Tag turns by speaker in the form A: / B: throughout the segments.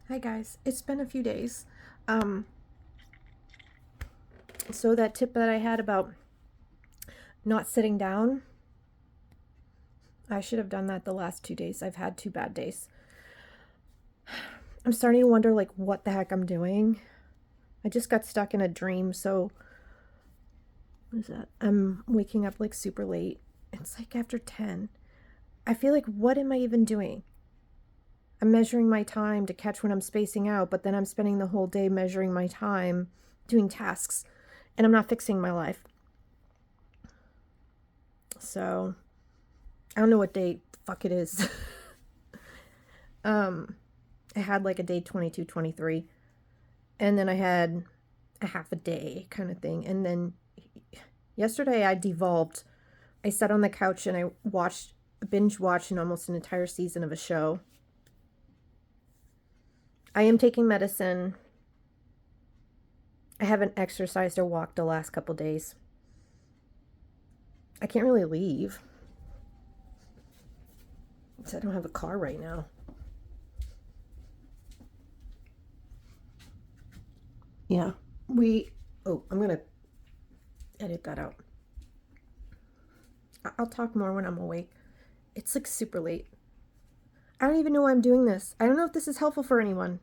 A: Hi guys, it's been a few days. Um, so that tip that I had about not sitting down, I should have done that the last 2 days. I've had 2 bad days. I'm starting to wonder like what the heck I'm doing. I just got stuck in a dream, so what is that? I'm waking up like super late. It's like after 10. I feel like what am I even doing? I'm measuring my time to catch when I'm spacing out, but then I'm spending the whole day measuring my time doing tasks, and I'm not fixing my life. So I don't know what day the fuck it is. I had like a day 22, 23, and then I had a half a day kind of thing. And then yesterday I devolved. I sat on the couch and I binge watched almost an entire season of a show. I am taking medicine. I haven't exercised or walked the last couple days. I can't really leave. I don't have a car right now. Yeah, I'm gonna edit that out. I'll talk more when I'm awake. It's like super late. I don't even know why I'm doing this. I don't know if this is helpful for anyone.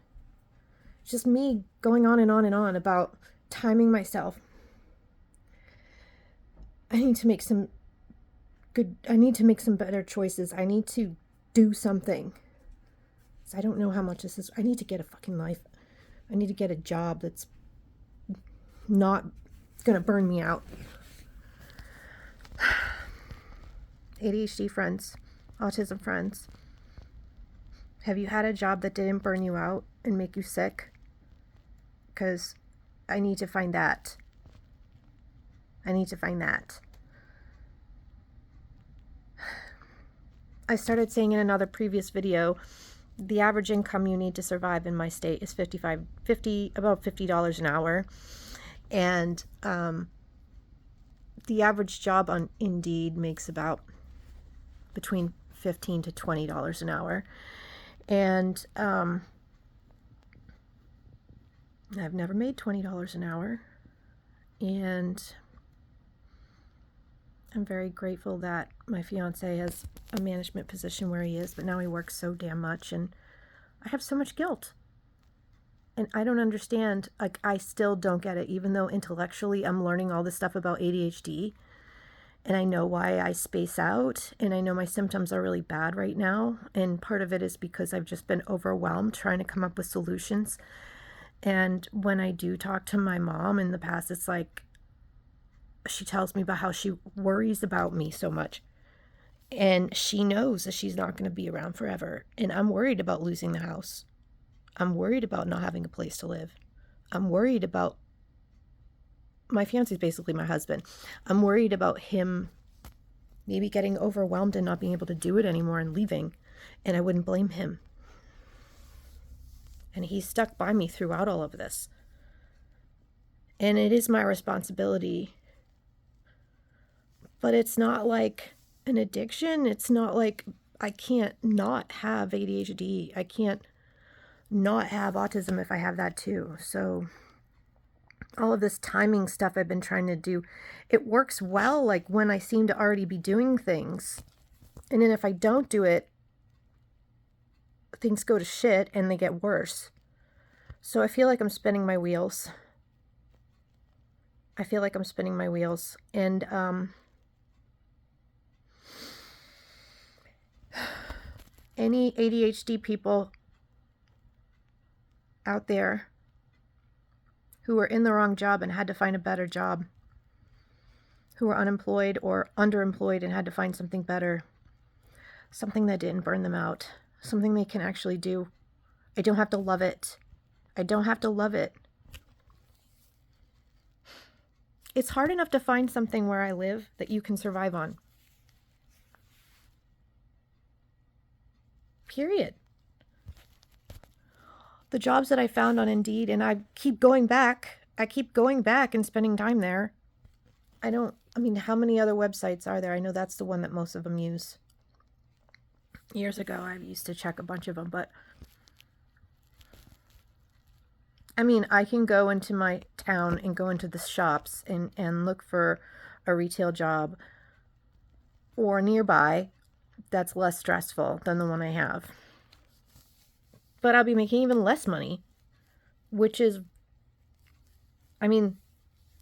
A: It's just me going on and on and on about timing myself. I need to make some better choices. I need to do something. So I don't know how much this is. I need to get a fucking life. I need to get a job that's not gonna burn me out. ADHD friends, autism friends, have you had a job that didn't burn you out and make you sick? Because I need to find that. I started saying in another previous video, the average income you need to survive in my state is about $50 an hour. And the average job on Indeed makes about between $15 to $20 an hour. And I've never made $20 an hour. And I'm very grateful that my fiance has a management position where he is, but now he works so damn much, and I have so much guilt. And I don't understand, like, I still don't get it, even though intellectually I'm learning all this stuff about ADHD, and I know why I space out, and I know my symptoms are really bad right now, and part of it is because I've just been overwhelmed trying to come up with solutions. And when I do talk to my mom in the past, it's like she tells me about how she worries about me so much. And she knows that she's not going to be around forever. And I'm worried about losing the house. I'm worried about not having a place to live. I'm worried about my fiance is basically my husband. I'm worried about him maybe getting overwhelmed and not being able to do it anymore and leaving. And I wouldn't blame him. And he's stuck by me throughout all of this. And it is my responsibility. But it's not like an addiction. It's not like I can't not have ADHD. I can't not have autism if I have that too. So all of this timing stuff I've been trying to do, it works well like when I seem to already be doing things. And then if I don't do it, things go to shit and they get worse. So I feel like I'm spinning my wheels. And any ADHD people out there who were in the wrong job and had to find a better job, who were unemployed or underemployed and had to find something better, something that didn't burn them out, something they can actually do. I don't have to love it. It's hard enough to find something where I live that you can survive on. Period. The jobs that I found on Indeed, and I keep going back and spending time there. How many other websites are there? I know that's the one that most of them use. Years ago, I used to check a bunch of them, but I mean, I can go into my town and go into the shops and look for a retail job or nearby that's less stressful than the one I have. But I'll be making even less money, which is, I mean,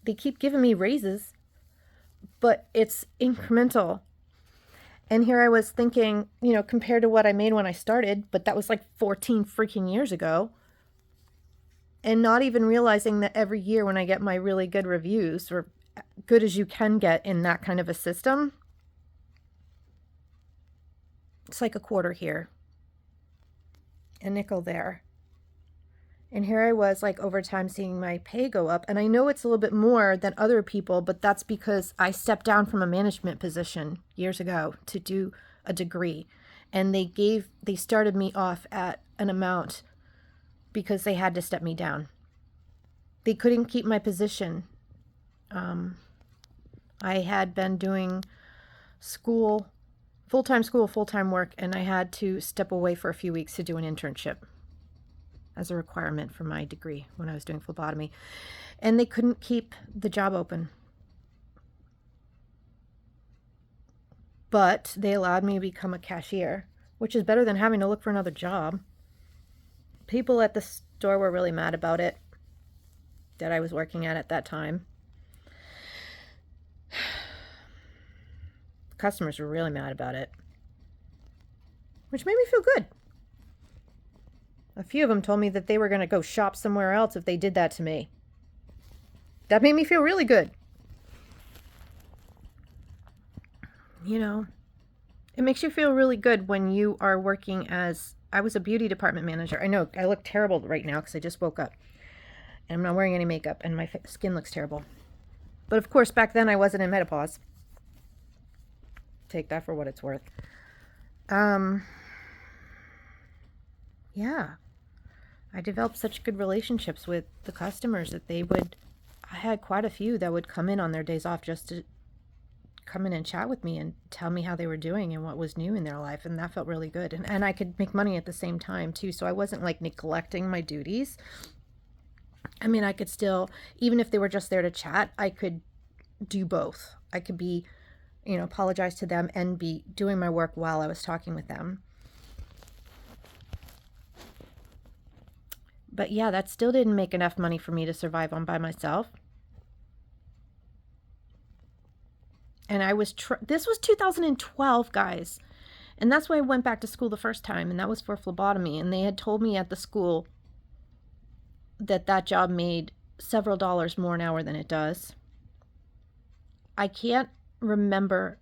A: they keep giving me raises, but it's incremental. And here I was thinking, compared to what I made when I started, but that was like 14 freaking years ago. And not even realizing that every year when I get my really good reviews, or good as you can get in that kind of a system, it's like a quarter here, a nickel there. And here I was, like, over time seeing my pay go up. And I know it's a little bit more than other people, but that's because I stepped down from a management position years ago to do a degree. And they started me off at an amount because they had to step me down. They couldn't keep my position. I had been doing full-time school, full-time work, and I had to step away for a few weeks to do an internship as a requirement for my degree when I was doing phlebotomy. And they couldn't keep the job open. But they allowed me to become a cashier, which is better than having to look for another job. People at the store were really mad about it, that I was working at that time. Customers were really mad about it, which made me feel good. A few of them told me that they were going to go shop somewhere else if they did that to me. That made me feel really good. It makes you feel really good when you are working I was a beauty department manager. I know, I look terrible right now because I just woke up. And I'm not wearing any makeup and my skin looks terrible. But of course, back then I wasn't in menopause. Take that for what it's worth. Yeah. I developed such good relationships with the customers that I had quite a few that would come in on their days off just to come in and chat with me and tell me how they were doing and what was new in their life. And that felt really good. And I could make money at the same time too. So I wasn't like neglecting my duties. I mean, I could still, even if they were just there to chat, I could do both. I could be, apologize to them and be doing my work while I was talking with them. But yeah, that still didn't make enough money for me to survive on by myself. And this was 2012, guys. And that's why I went back to school the first time, and that was for phlebotomy. And they had told me at the school that job made several dollars more an hour than it does. I can't remember,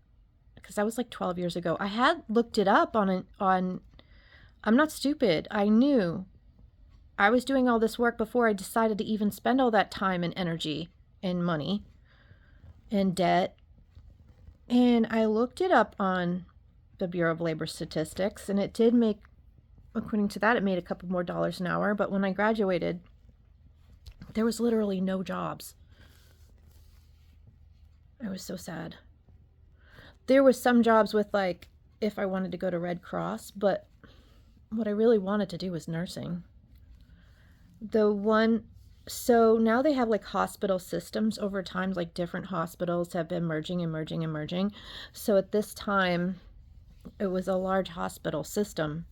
A: because that was like 12 years ago. I had looked it up on I'm not stupid. I knew I was doing all this work before I decided to even spend all that time and energy and money and debt. And I looked it up on the Bureau of Labor Statistics, and it did make, according to that, it made a couple more dollars an hour. But when I graduated, there was literally no jobs. I was so sad. There was some jobs with, like, if I wanted to go to Red Cross, but what I really wanted to do was nursing. So now they have like hospital systems over time, like different hospitals have been merging and merging and merging. So at this time, it was a large hospital system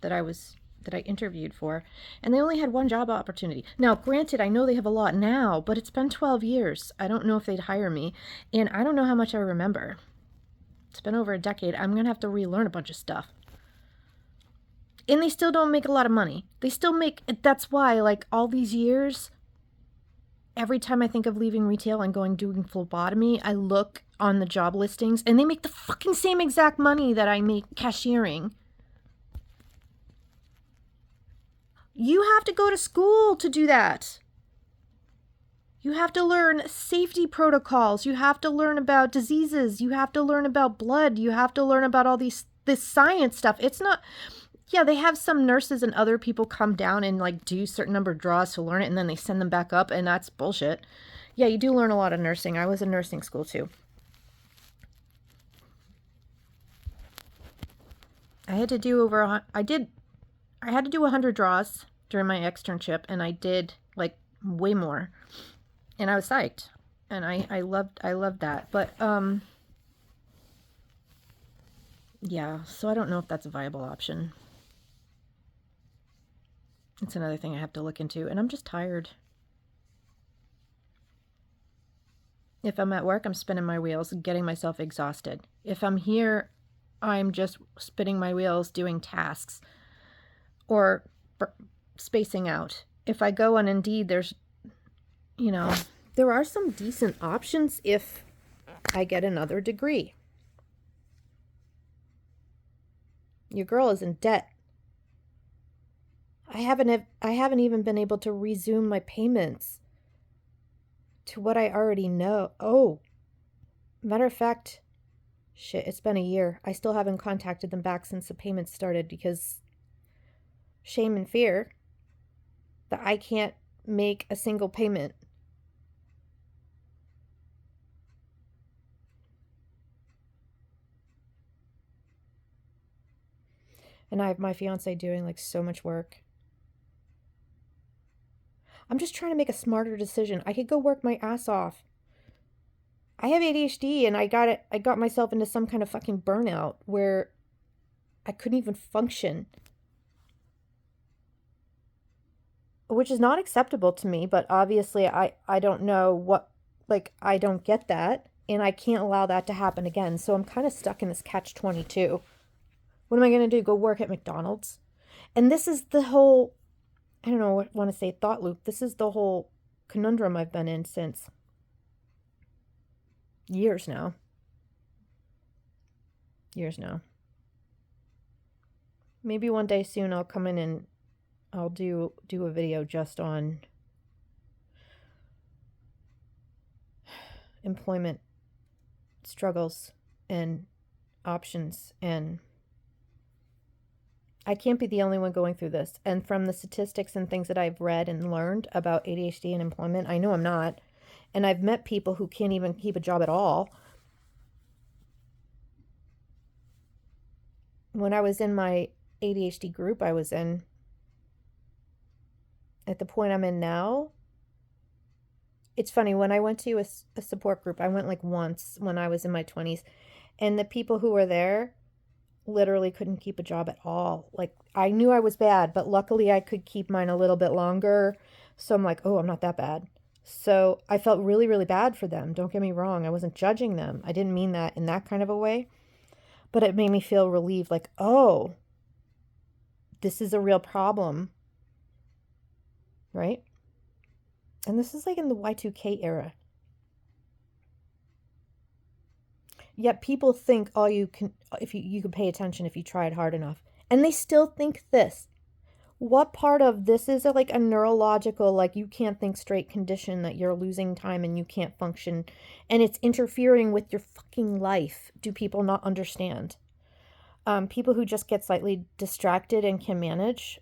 A: that I interviewed for, and they only had one job opportunity. Now, granted, I know they have a lot now, but it's been 12 years. I don't know if they'd hire me, and I don't know how much I remember. It's been over a decade. I'm going to have to relearn a bunch of stuff. And they still don't make a lot of money. That's why, like, all these years, every time I think of leaving retail and doing phlebotomy, I look on the job listings, and they make the fucking same exact money that I make cashiering. You have to go to school to do that. You have to learn safety protocols. You have to learn about diseases. You have to learn about blood. You have to learn about all this science stuff. It's not... Yeah, they have some nurses and other people come down and like do a certain number of draws to learn it, and then they send them back up, and that's bullshit. Yeah, you do learn a lot of nursing. I was in nursing school too. I had to do 100 draws during my externship, and I did like way more, and I was psyched, and I loved that. But yeah, so I don't know if that's a viable option. It's another thing I have to look into, and I'm just tired. If I'm at work, I'm spinning my wheels and getting myself exhausted. If I'm here, I'm just spinning my wheels doing tasks or spacing out. If I go on Indeed, there's, there are some decent options if I get another degree. Your girl is in debt. I haven't even been able to resume my payments to what I already know. Oh, matter of fact, shit, it's been a year. I still haven't contacted them back since the payments started because shame and fear that I can't make a single payment. And I have my fiance doing like so much work. I'm just trying to make a smarter decision. I could go work my ass off. I have ADHD and I got myself into some kind of fucking burnout where I couldn't even function. Which is not acceptable to me, but obviously I don't know what, like, I don't get that, and I can't allow that to happen again. So I'm kind of stuck in this catch-22. What am I going to do? Go work at McDonald's? And this is the whole, I don't know what I want to say, thought loop. This is the whole conundrum I've been in since years now. Maybe one day soon I'll come in and I'll do a video just on employment struggles and options, and I can't be the only one going through this. And from the statistics and things that I've read and learned about ADHD and employment, I know I'm not. And I've met people who can't even keep a job at all. When I was in my ADHD group I was in, at the point I'm in now, it's funny, when I went to a support group, I went like once when I was in my 20s, and the people who were there literally couldn't keep a job at all. Like, I knew I was bad, but luckily I could keep mine a little bit longer. So I'm like, oh, I'm not that bad. So I felt really, really bad for them. Don't get me wrong. I wasn't judging them. I didn't mean that in that kind of a way. But it made me feel relieved, like, oh, this is a real problem. Right? And this is like in the Y2K era. Yet people think all you can, if you can pay attention if you tried hard enough. And they still think this. What part of this is like a neurological, like you can't think straight condition that you're losing time and you can't function and it's interfering with your fucking life? Do people not understand? People who just get slightly distracted and can manage,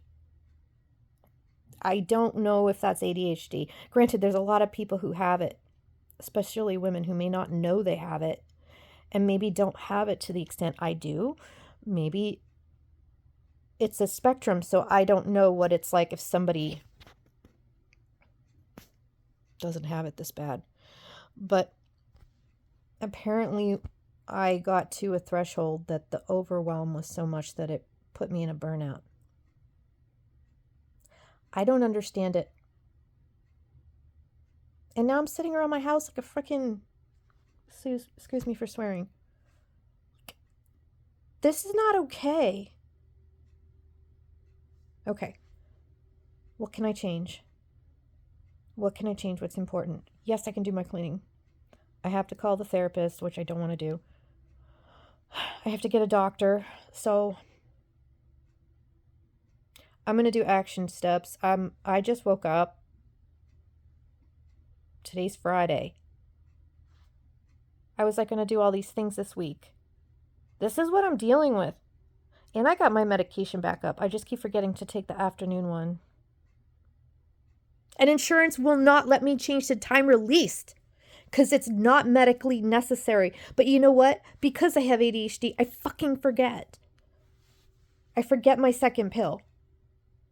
A: I don't know if that's ADHD. Granted, there's a lot of people who have it, especially women who may not know they have it and maybe don't have it to the extent I do. Maybe it's a spectrum, so I don't know what it's like if somebody doesn't have it this bad. But apparently I got to a threshold that the overwhelm was so much that it put me in a burnout. I don't understand it. And now I'm sitting around my house like a freaking, excuse me for swearing. This is not okay. Okay. What can I change? What can I change? What's important? Yes, I can do my cleaning. I have to call the therapist, which I don't want to do. I have to get a doctor. So I'm going to do action steps. I just woke up. Today's Friday. I was like going to do all these things this week. This is what I'm dealing with. And I got my medication back up. I just keep forgetting to take the afternoon one. And insurance will not let me change the time released because it's not medically necessary. But you know what? Because I have ADHD, I fucking forget. I forget my second pill.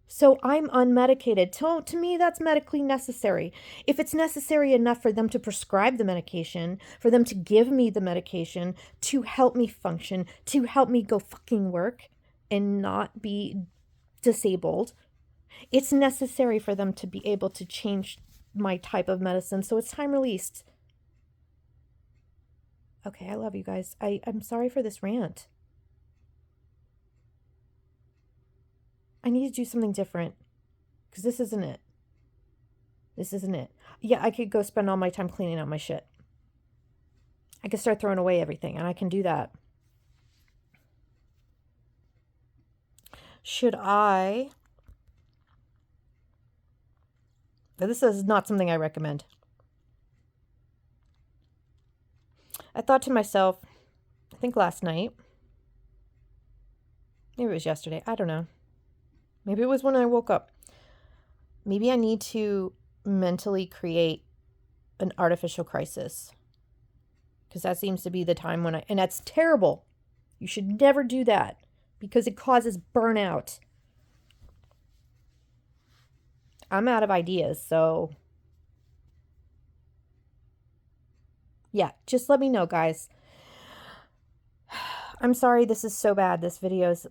A: So I'm unmedicated. To me, that's medically necessary. If it's necessary enough for them to prescribe the medication, for them to give me the medication to help me function, to help me go fucking work and not be disabled, it's necessary for them to be able to change my type of medicine. So it's time released. Okay, I love you guys. I'm sorry for this rant. I need to do something different because this isn't it. This isn't it. Yeah, I could go spend all my time cleaning out my shit. I could start throwing away everything, and I can do that. Should I? This is not something I recommend. I thought to myself, I think last night, maybe it was yesterday, I don't know. Maybe it was when I woke up. Maybe I need to mentally create an artificial crisis. Because that seems to be the time when and that's terrible. You should never do that because it causes burnout. I'm out of ideas, so yeah, just let me know, guys. I'm sorry this is so bad, this video's.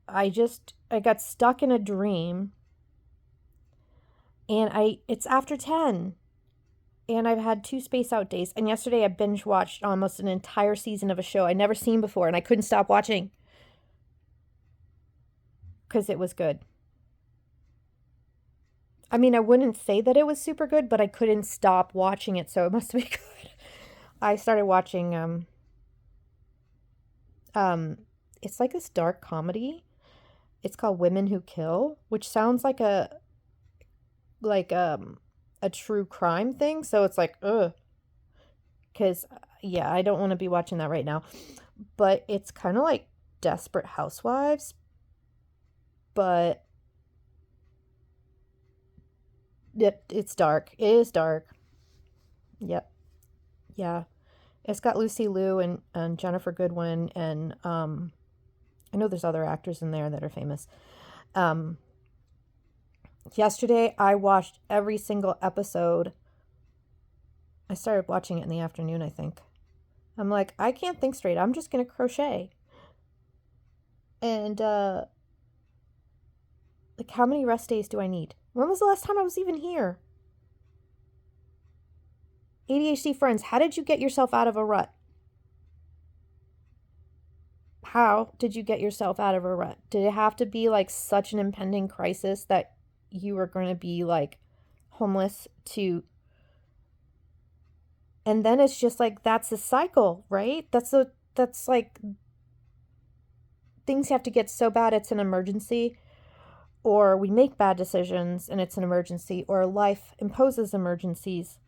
A: I got stuck in a dream, and it's after 10, and I've had 2 space out days, and yesterday I binge watched almost an entire season of a show I'd never seen before, and I couldn't stop watching because it was good. I mean, I wouldn't say that it was super good, but I couldn't stop watching it, so it must be good. I started watching, it's like this dark comedy. It's called Women Who Kill, which sounds like a true crime thing. So it's like, ugh. Because, yeah, I don't want to be watching that right now. But it's kind of like Desperate Housewives. But it's dark. It is dark. Yep. Yeah. It's got Lucy Liu and Jennifer Goodwin, and I know there's other actors in there that are famous. Yesterday I watched every single episode. I started watching it in the afternoon, I think. I'm like, I can't think straight. I'm just gonna crochet. And like, how many rest days do I need? When was the last time I was even here? ADHD friends, how did you get yourself out of a rut? How did you get yourself out of a rut? Did it have to be like such an impending crisis that you were going to be like homeless to? And then it's just like, that's a cycle, right? That's like, things have to get so bad it's an emergency, or we make bad decisions and it's an emergency, or life imposes emergencies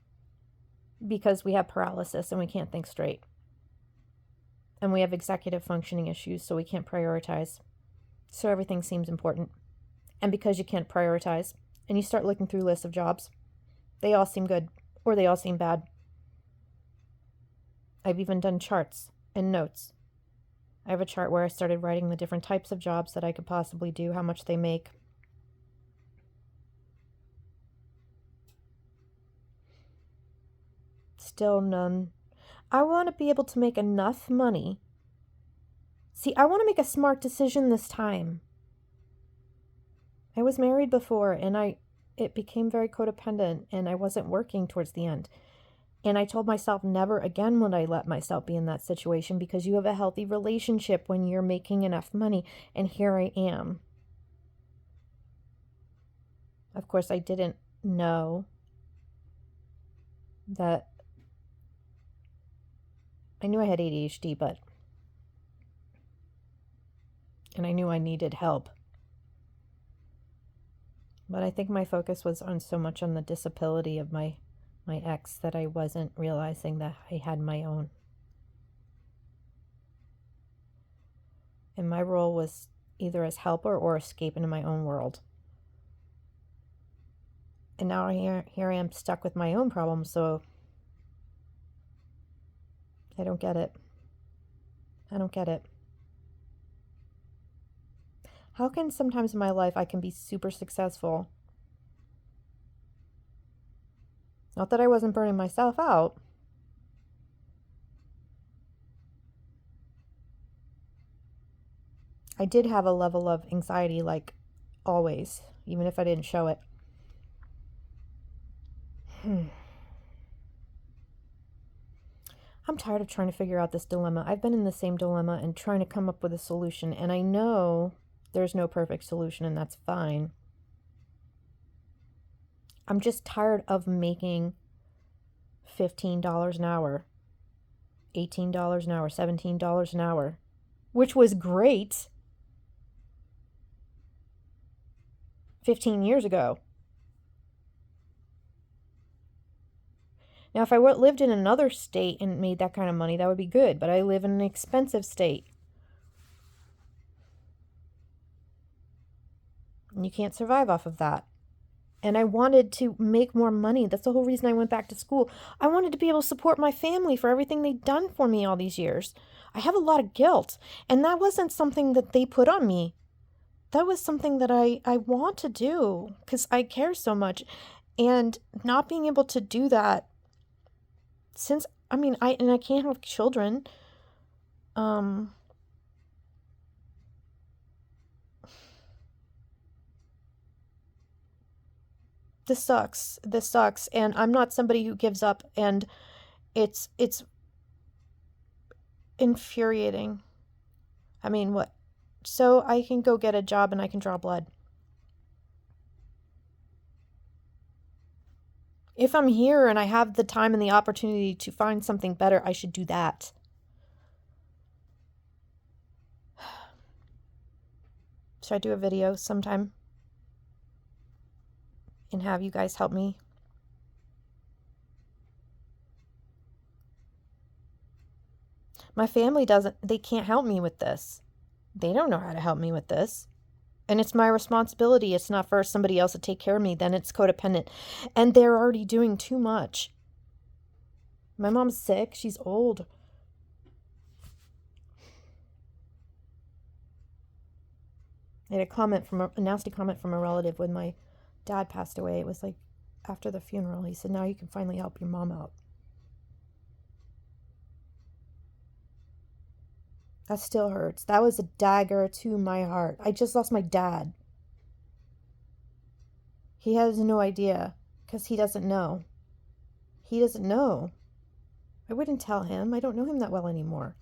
A: because we have paralysis and we can't think straight. And we have executive functioning issues, so we can't prioritize. So everything seems important. And because you can't prioritize, and you start looking through lists of jobs, they all seem good, or they all seem bad. I've even done charts and notes. I have a chart where I started writing the different types of jobs that I could possibly do, how much they make. Still none. I want to be able to make enough money. See, I want to make a smart decision this time. I was married before, and it became very codependent, and I wasn't working towards the end. And I told myself never again would I let myself be in that situation, because you have a healthy relationship when you're making enough money. And here I am. Of course, I didn't know that. I knew I had ADHD, and I knew I needed help. But I think my focus was on so much on the disability of my ex that I wasn't realizing that I had my own. And my role was either as helper or escape into my own world. And now here I am stuck with my own problems, so I don't get it. I don't get it. How can sometimes in my life I can be super successful? Not that I wasn't burning myself out. I did have a level of anxiety, like always, even if I didn't show it. I'm tired of trying to figure out this dilemma. I've been in the same dilemma and trying to come up with a solution, and I know there's no perfect solution, and that's fine. I'm just tired of making $15 an hour, $18 an hour, $17 an hour, which was great 15 years ago. Now, if I lived in another state and made that kind of money, that would be good. But I live in an expensive state. And you can't survive off of that. And I wanted to make more money. That's the whole reason I went back to school. I wanted to be able to support my family for everything they'd done for me all these years. I have a lot of guilt. And that wasn't something that they put on me. That was something that I want to do because I care so much. And not being able to do that since, I can't have children. This sucks. And I'm not somebody who gives up, and it's infuriating. I mean, what? So I can go get a job and I can draw blood. If I'm here and I have the time and the opportunity to find something better, I should do that. Should I do a video sometime and have you guys help me? My family they can't help me with this. They don't know how to help me with this. And it's my responsibility. It's not for somebody else to take care of me. Then it's codependent. And they're already doing too much. My mom's sick. She's old. I had a nasty comment from a relative when my dad passed away. It was like after the funeral. He said, now you can finally help your mom out. That still hurts. That was a dagger to my heart. I just lost my dad. He has no idea because he doesn't know. He doesn't know. I wouldn't tell him. I don't know him that well anymore.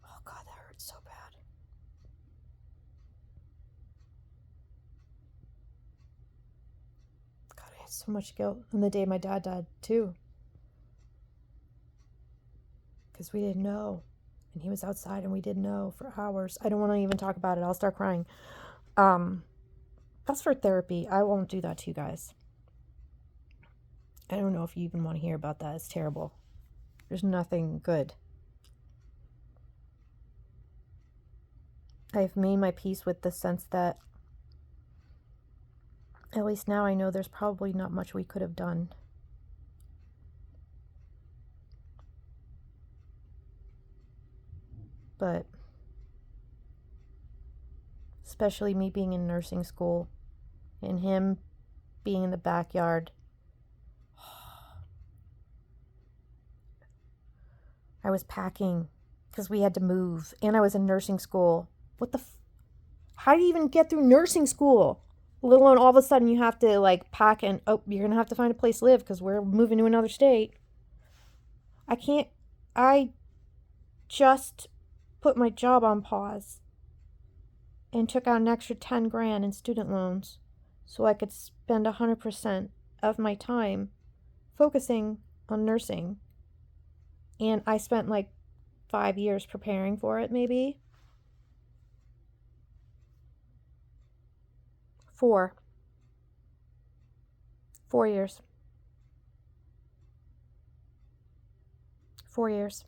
A: Oh, God, that hurts so bad. God, I had so much guilt on the day my dad died, too. Because we didn't know. And he was outside and we didn't know for hours. I don't want to even talk about it. I'll start crying. That's for therapy. I won't do that to you guys. I don't know if you even want to hear about that. It's terrible. There's nothing good. I've made my peace with the sense that at least now I know there's probably not much we could have done. But especially me being in nursing school and him being in the backyard. I was packing because we had to move, and I was in nursing school. How do you even get through nursing school? Let alone all of a sudden you have to pack and, you're going to have to find a place to live because we're moving to another state. I just put my job on pause and took out an extra 10 grand in student loans so I could spend 100% of my time focusing on nursing. And I spent 5 years preparing for it, maybe. 4 years. 4 years.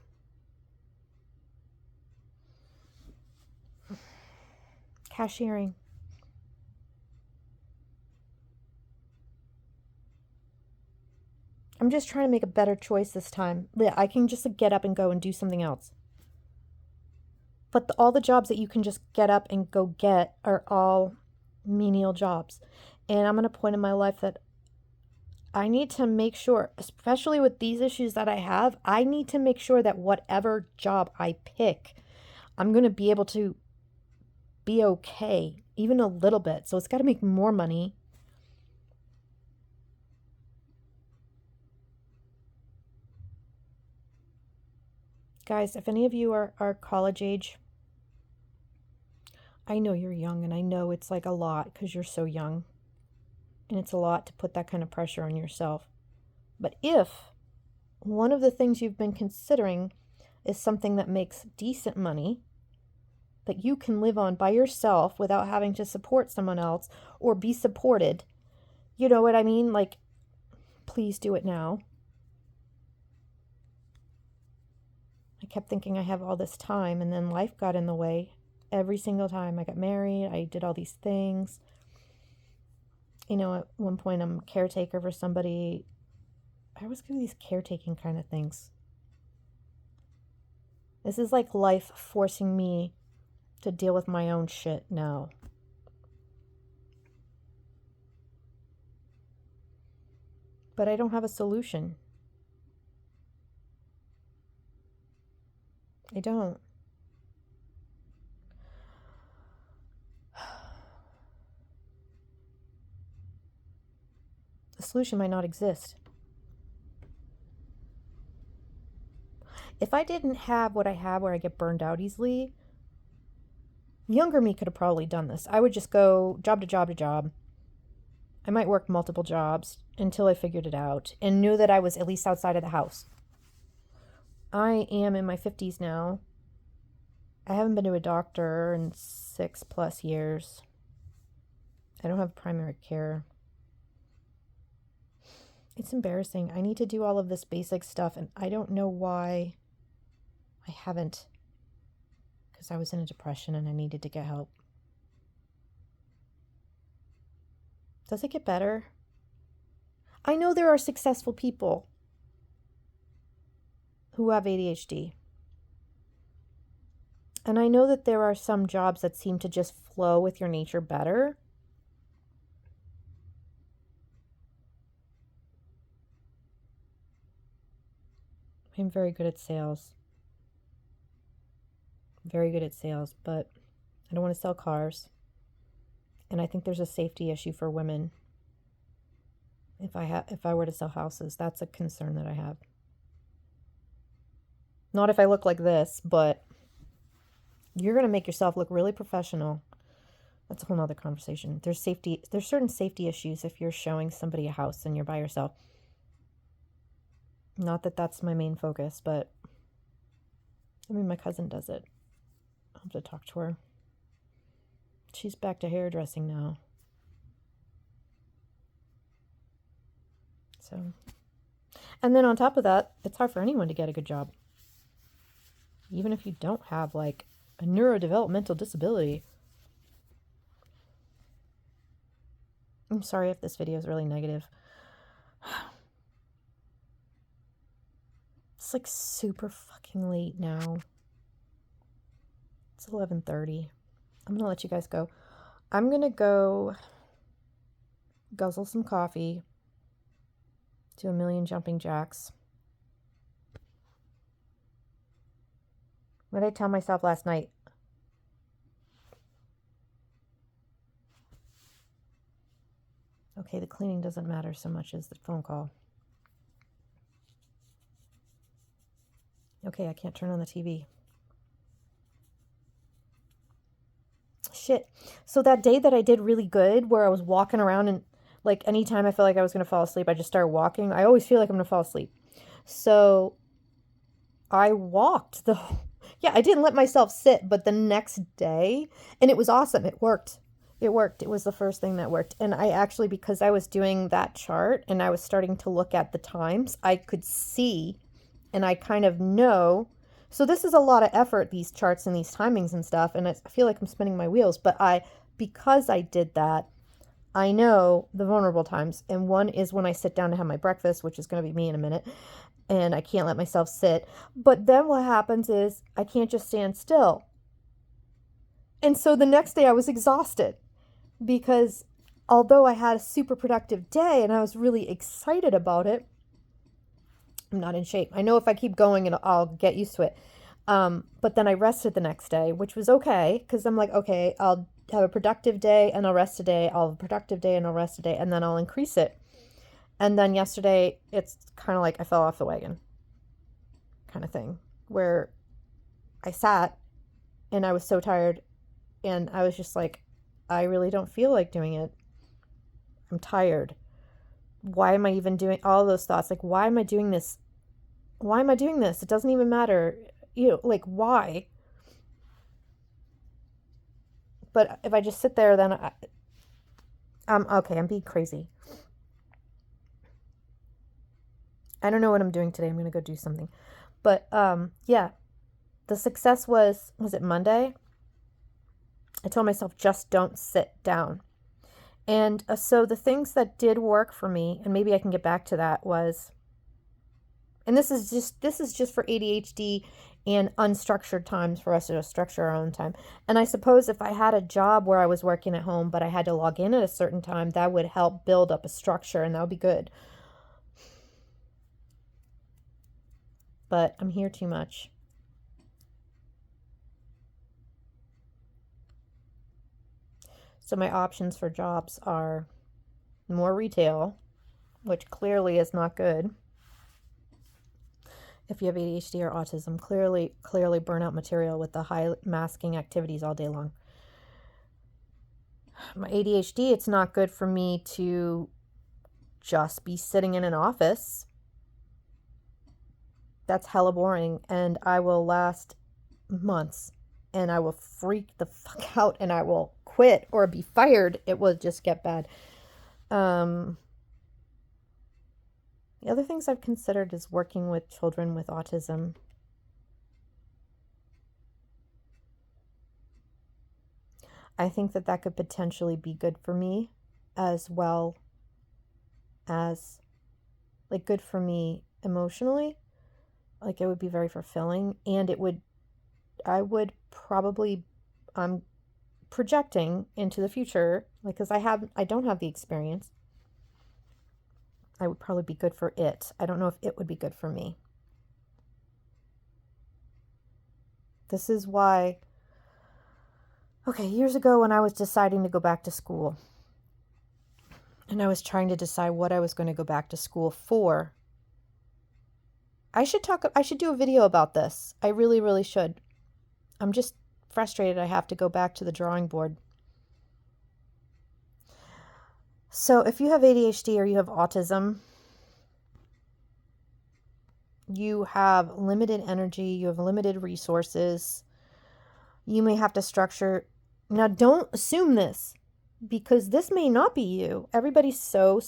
A: Cashiering. I'm just trying to make a better choice this time. I can just get up and go and do something else. But all the jobs that you can just get up and go get are all menial jobs. And I'm at a point in my life that I need to make sure, especially with these issues that I have, I need to make sure that whatever job I pick, I'm going to be able to be okay, even a little bit. So it's got to make more money. Guys, if any of you are college age, I know you're young, and I know it's like a lot because you're so young. And it's a lot to put that kind of pressure on yourself. But if one of the things you've been considering is something that makes decent money, that you can live on by yourself without having to support someone else or be supported, you know what I mean? Like, please do it now. I kept thinking I have all this time, and then life got in the way every single time. I got married, I did all these things. You know, at one point I'm a caretaker for somebody. I always do these caretaking kind of things. This is like life forcing me to deal with my own shit now. But I don't have a solution. I don't. The solution might not exist. If I didn't have what I have where I get burned out easily, younger me could have probably done this. I would just go job to job to job. I might work multiple jobs until I figured it out and knew that I was at least outside of the house. I am in my 50s now. I haven't been to a doctor in 6+ years. I don't have primary care. It's embarrassing. I need to do all of this basic stuff, and I don't know why I haven't. Because I was in a depression and I needed to get help. Does it get better? I know there are successful people who have ADHD. And I know that there are some jobs that seem to just flow with your nature better. I'm very good at sales. Very good at sales, but I don't want to sell cars. And I think there's a safety issue for women. If I were to sell houses, that's a concern that I have. Not if I look like this, but you're going to make yourself look really professional. That's a whole nother conversation. There's certain safety issues if you're showing somebody a house and you're by yourself. Not that that's my main focus, but I mean, my cousin does it. I'll have to talk to her. She's back to hairdressing now. So, and then on top of that, it's hard for anyone to get a good job. Even if you don't have like a neurodevelopmental disability. I'm sorry if this video is really negative. It's like super fucking late now. It's 11:30. I'm going to let you guys go. I'm going to go guzzle some coffee, do a million jumping jacks. What did I tell myself last night? Okay, the cleaning doesn't matter so much as the phone call. Okay, I can't turn on the TV. Shit. So that day that I did really good, where I was walking around and like anytime I felt like I was going to fall asleep, I just started walking. I always feel like I'm going to fall asleep. So I walked yeah, I didn't let myself sit, but the next day, and it was awesome. It worked. It worked. It was the first thing that worked. And I actually, because I was doing that chart and I was starting to look at the times, I could see and I kind of know. So this is a lot of effort, these charts and these timings and stuff. And I feel like I'm spinning my wheels, but because I did that, I know the vulnerable times. And one is when I sit down to have my breakfast, which is going to be me in a minute, and I can't let myself sit. But then what happens is I can't just stand still. And so the next day I was exhausted because although I had a super productive day and I was really excited about it, I'm not in shape. I know if I keep going, I'll get used to it. But then I rested the next day, which was okay because I'm like, okay, I'll have a productive day and I'll rest a day. I'll have a productive day and I'll rest a day, and then I'll increase it. And then yesterday, it's kind of like I fell off the wagon kind of thing where I sat and I was so tired and I was just like, I really don't feel like doing it. I'm tired. Why am I even doing all those thoughts? Like, why am I doing this? Why am I doing this? It doesn't even matter. Like, why? But if I just sit there, then I'm okay. I'm being crazy. I don't know what I'm doing today. I'm going to go do something. But yeah, the success was it Monday? I told myself, just don't sit down. And so the things that did work for me, and maybe I can get back to that, was, and this is just for ADHD and unstructured times for us to structure our own time. And I suppose if I had a job where I was working at home, but I had to log in at a certain time, that would help build up a structure and that would be good. But I'm here too much. So my options for jobs are more retail, which clearly is not good. If you have ADHD or autism, clearly burnout material with the high masking activities all day long. My ADHD, it's not good for me to just be sitting in an office. That's hella boring, and I will last months, and I will freak the fuck out, and I will quit or be fired. It will just get bad. The other things I've considered is working with children with autism. I think that could potentially be good for me, as well as, like, good for me emotionally. Like, it would be very fulfilling, and I would probably, I'm projecting into the future, like, because I don't have the experience. I would probably be good for it. I don't know if it would be good for me. This is why, okay, years ago when I was deciding to go back to school, and I was trying to decide what I was going to go back to school for, I should do a video about this. I really, really should. I'm just frustrated I have to go back to the drawing board. So if you have ADHD or you have autism, you have limited energy, you have limited resources, you may have to structure. Now, don't assume this, because this may not be you. Everybody's so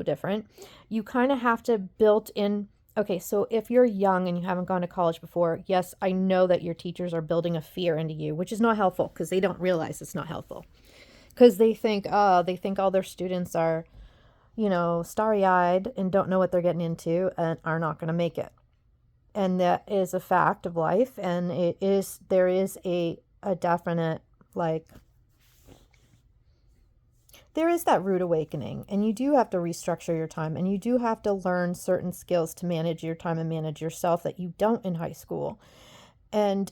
A: different. You kind of have to build in. Okay, so if you're young and you haven't gone to college before, yes, I know that your teachers are building a fear into you, which is not helpful because they don't realize it's not helpful. Because they think all their students are, starry-eyed and don't know what they're getting into and are not going to make it. And that is a fact of life, and there is a definite, like, there is that rude awakening, and you do have to restructure your time, and you do have to learn certain skills to manage your time and manage yourself that you don't in high school. And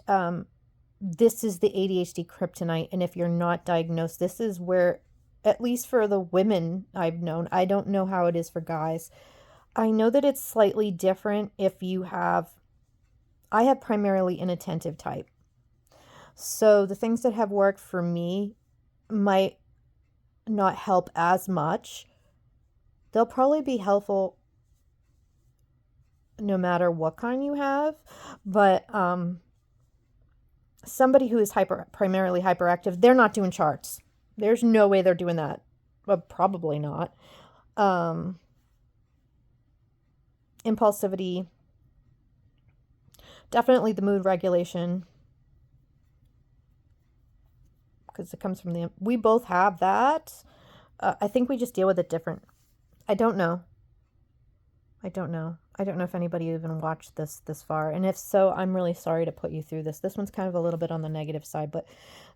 A: this is the ADHD kryptonite, and if you're not diagnosed, this is where, at least for the women I've known, I don't know how it is for guys. I know that it's slightly different if you have, I have primarily inattentive type. So the things that have worked for me might not help as much. They'll probably be helpful no matter what kind you have, but somebody who is primarily hyperactive, they're not doing charts. There's no way they're doing that. Well, probably not. Impulsivity, definitely the mood regulation, because it comes from we both have that, I think we just deal with it different. I don't know. I don't know. I don't know if anybody even watched this far. And if so, I'm really sorry to put you through this. This one's kind of a little bit on the negative side, but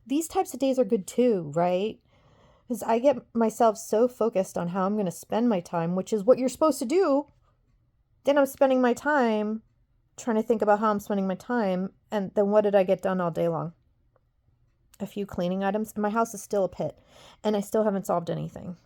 A: these types of days are good too, right? Because I get myself so focused on how I'm going to spend my time, which is what you're supposed to do. Then I'm spending my time trying to think about how I'm spending my time. And then what did I get done all day long? A few cleaning items. And my house is still a pit. And I still haven't solved anything.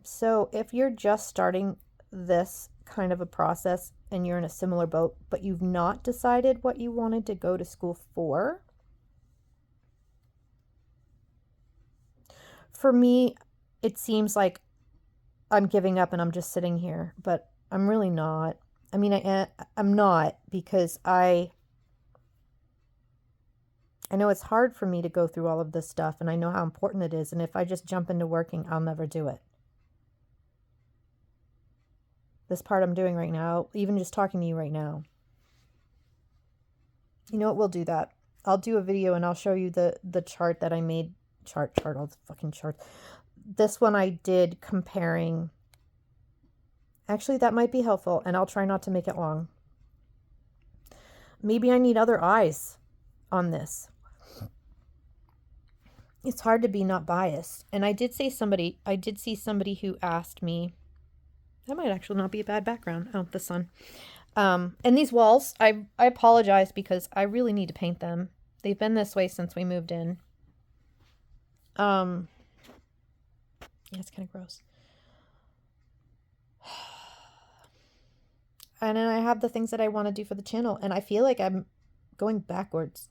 A: So if you're just starting this kind of a process and you're in a similar boat, but you've not decided what you wanted to go to school for me, it seems like I'm giving up and I'm just sitting here, but I'm really not. I mean, I'm not because I know it's hard for me to go through all of this stuff and I know how important it is. And if I just jump into working, I'll never do it. This part I'm doing right now, even just talking to you right now. You know what? We'll do that. I'll do a video and I'll show you the chart that I made. Chart, all the fucking charts. This one I did comparing. Actually, that might be helpful and I'll try not to make it long. Maybe I need other eyes on this. It's hard to be not biased. And I did see somebody who asked me, that might actually not be a bad background. Oh, the sun. And these walls, I apologize because I really need to paint them. They've been this way since we moved in. Yeah, it's kind of gross. And then I have the things that I want to do for the channel, and I feel like I'm going backwards.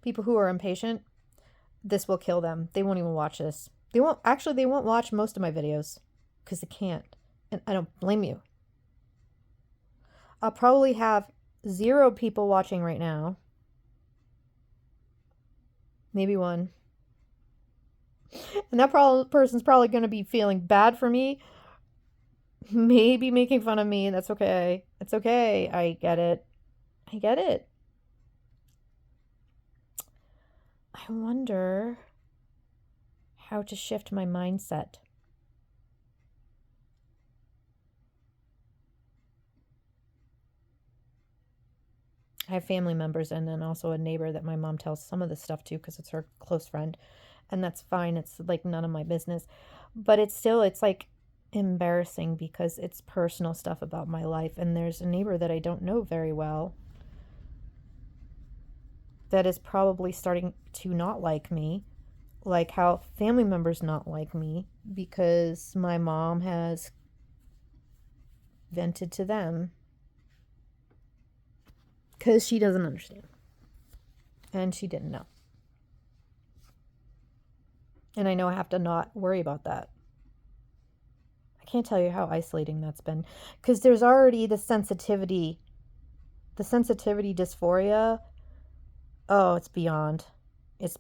A: People who are impatient, this will kill them. They won't even watch this. They won't watch most of my videos because they can't. And I don't blame you. I'll probably have 0 people watching right now. Maybe 1. And that person's probably going to be feeling bad for me. Maybe making fun of me. That's okay. It's okay. I get it. I wonder how to shift my mindset. I have family members and then also a neighbor that my mom tells some of this stuff to because it's her close friend. And that's fine. It's like none of my business. But it's like embarrassing because it's personal stuff about my life. And there's a neighbor that I don't know very well that is probably starting to not like me, like how family members not like me because my mom has vented to them because she doesn't understand and she didn't know. And I know I have to not worry about that. I can't tell you how isolating that's been because there's already the sensitivity dysphoria. Oh, it's beyond. It's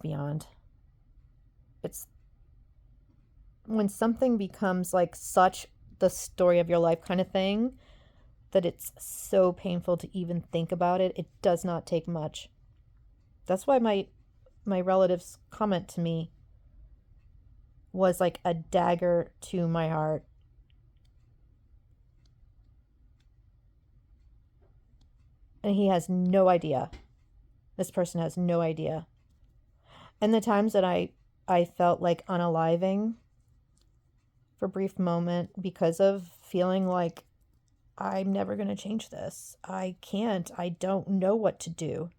A: when something becomes like such the story of your life kind of thing that it's so painful to even think about it. It does not take much. That's why my relatives' comment to me was like a dagger to my heart. And he has no idea. This person has no idea. And the times that I felt like unaliving for a brief moment because of feeling like I'm never going to change this. I can't. I don't know what to do.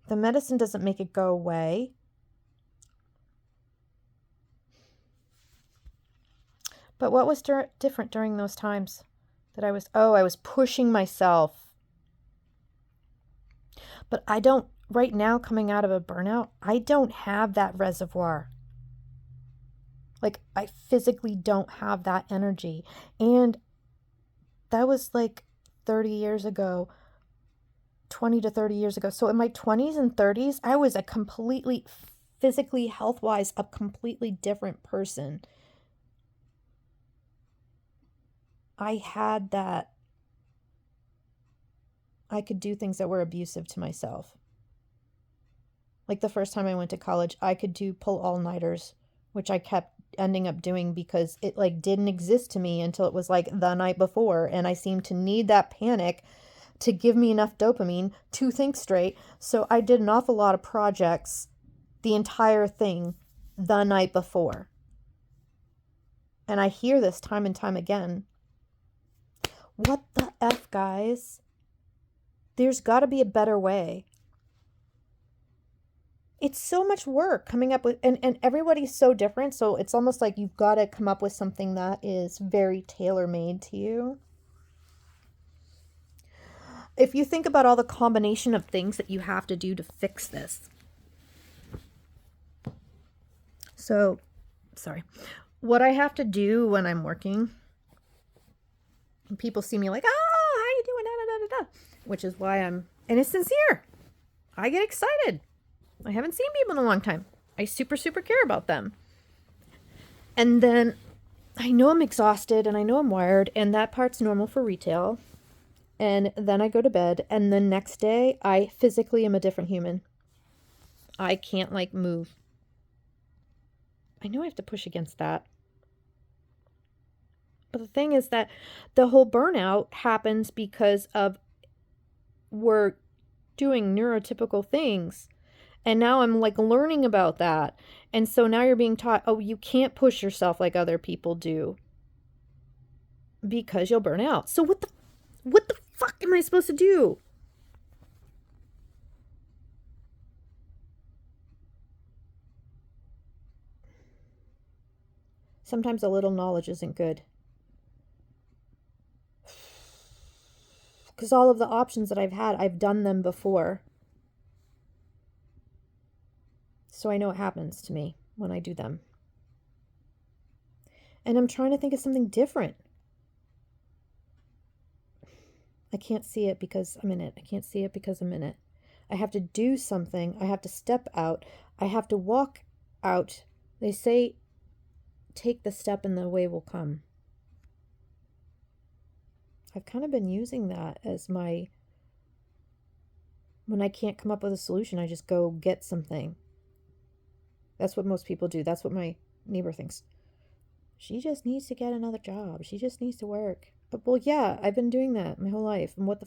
A: The medicine doesn't make it go away. But what was different during those times that I was pushing myself. But I don't, right now, coming out of a burnout, I don't have that reservoir. Like, I physically don't have that energy. And that was like 30 years ago, 20 to 30 years ago. So in my 20s and 30s, I was a completely, physically, health-wise, a completely different person. I had that. I could do things that were abusive to myself. Like the first time I went to college, I could do pull all-nighters, which I kept ending up doing because it like didn't exist to me until it was like the night before, and I seemed to need that panic to give me enough dopamine to think straight. So I did an awful lot of projects, the entire thing, the night before. And I hear this time and time again. What the F, guys? There's got to be a better way. It's so much work coming up with, and everybody's so different. So it's almost like you've got to come up with something that is very tailor-made to you. If you think about all the combination of things that you have to do to fix this. So, sorry. What I have to do when I'm working, and people see me like, oh, how you doing? Da, da, da, da, which is why and it's sincere. I get excited. I haven't seen people in a long time. I super, super care about them. And then I know I'm exhausted and I know I'm wired, and that part's normal for retail. And then I go to bed, and the next day I physically am a different human. I can't like move. I know I have to push against that. But the thing is that the whole burnout happens because of we're doing neurotypical things. And now I'm like learning about that. And so now you're being taught, oh, you can't push yourself like other people do because you'll burn out. So what the fuck am I supposed to do? Sometimes a little knowledge isn't good. Because all of the options that I've had, I've done them before. So I know what happens to me when I do them. And I'm trying to think of something different. I can't see it because I'm in it. I can't see it because I'm in it. I have to do something. I have to step out. I have to walk out. They say, take the step and the way will come. I've kind of been using that as my, when I can't come up with a solution, I just go get something. That's what most people do. That's what my neighbor thinks. She just needs to get another job. She just needs to work. Well, yeah, I've been doing that my whole life. And what the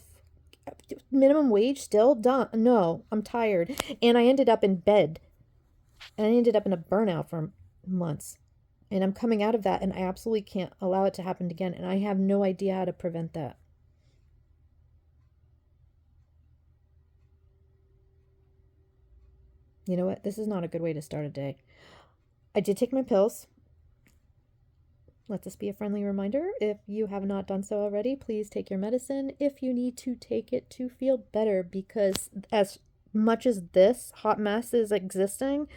A: minimum wage still? Done. No, I'm tired. And I ended up in bed. And I ended up in a burnout for months. And I'm coming out of that, and I absolutely can't allow it to happen again. And I have no idea how to prevent that. You know what? This is not a good way to start a day. I did take my pills. Let this be a friendly reminder. If you have not done so already, please take your medicine if you need to take it to feel better, because as much as this hot mess is existing,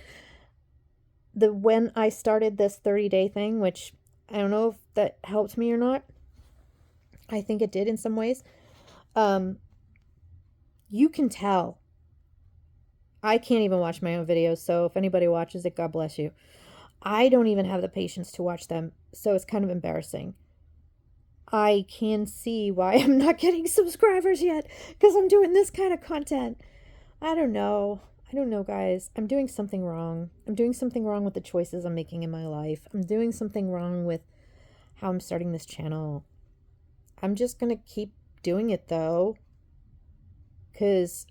A: when I started this 30-day thing, which I don't know if that helped me or not, I think it did in some ways, you can tell. I can't even watch my own videos, so if anybody watches it, God bless you. I don't even have the patience to watch them, so it's kind of embarrassing. I can see why I'm not getting subscribers yet, because I'm doing this kind of content. I don't know, guys. I'm doing something wrong. I'm doing something wrong with the choices I'm making in my life. I'm doing something wrong with how I'm starting this channel. I'm just going to keep doing it, though, because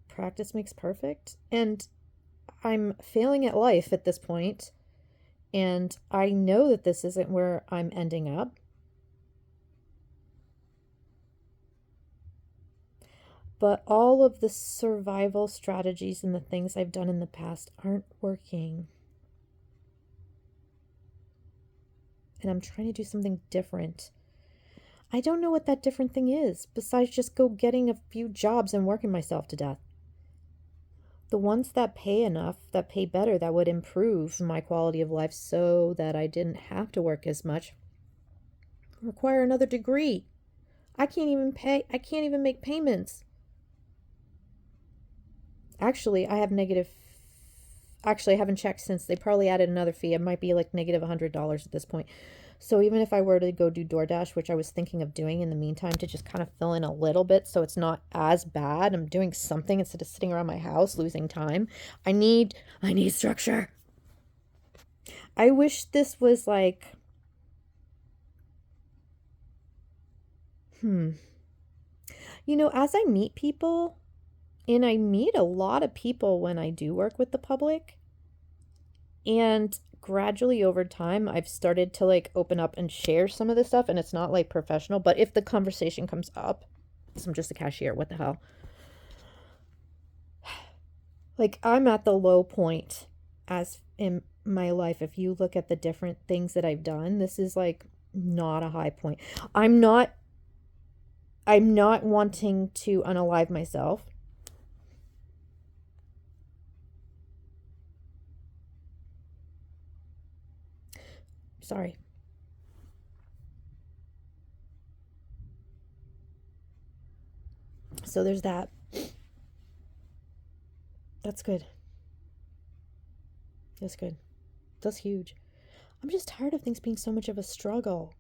A: practice makes perfect, and I'm failing at life at this point, and I know that this isn't where I'm ending up. But all of the survival strategies and the things I've done in the past aren't working. And I'm trying to do something different. I don't know what that different thing is, besides just go getting a few jobs and working myself to death. the ones that pay enough, that pay better, that would improve my quality of life so that I didn't have to work as much, require another degree. I can't even make payments. Actually, I haven't checked since they probably added another fee. It might be like negative $100 at this point. So even if I were to go do DoorDash, which I was thinking of doing in the meantime to just kind of fill in a little bit so it's not as bad, I'm doing something instead of sitting around my house losing time. I need structure. I wish this was like as I meet people, and I meet a lot of people when I do work with the public, and gradually over time I've started to like open up and share some of this stuff, and it's not like professional, but if the conversation comes up, so I'm just a cashier, what the hell? Like, I'm at the low point as in my life. If you look at the different things that I've done, this is like not a high point. I'm not wanting to unalive myself. Sorry. So there's that. That's good. That's good. That's huge. I'm just tired of things being so much of a struggle.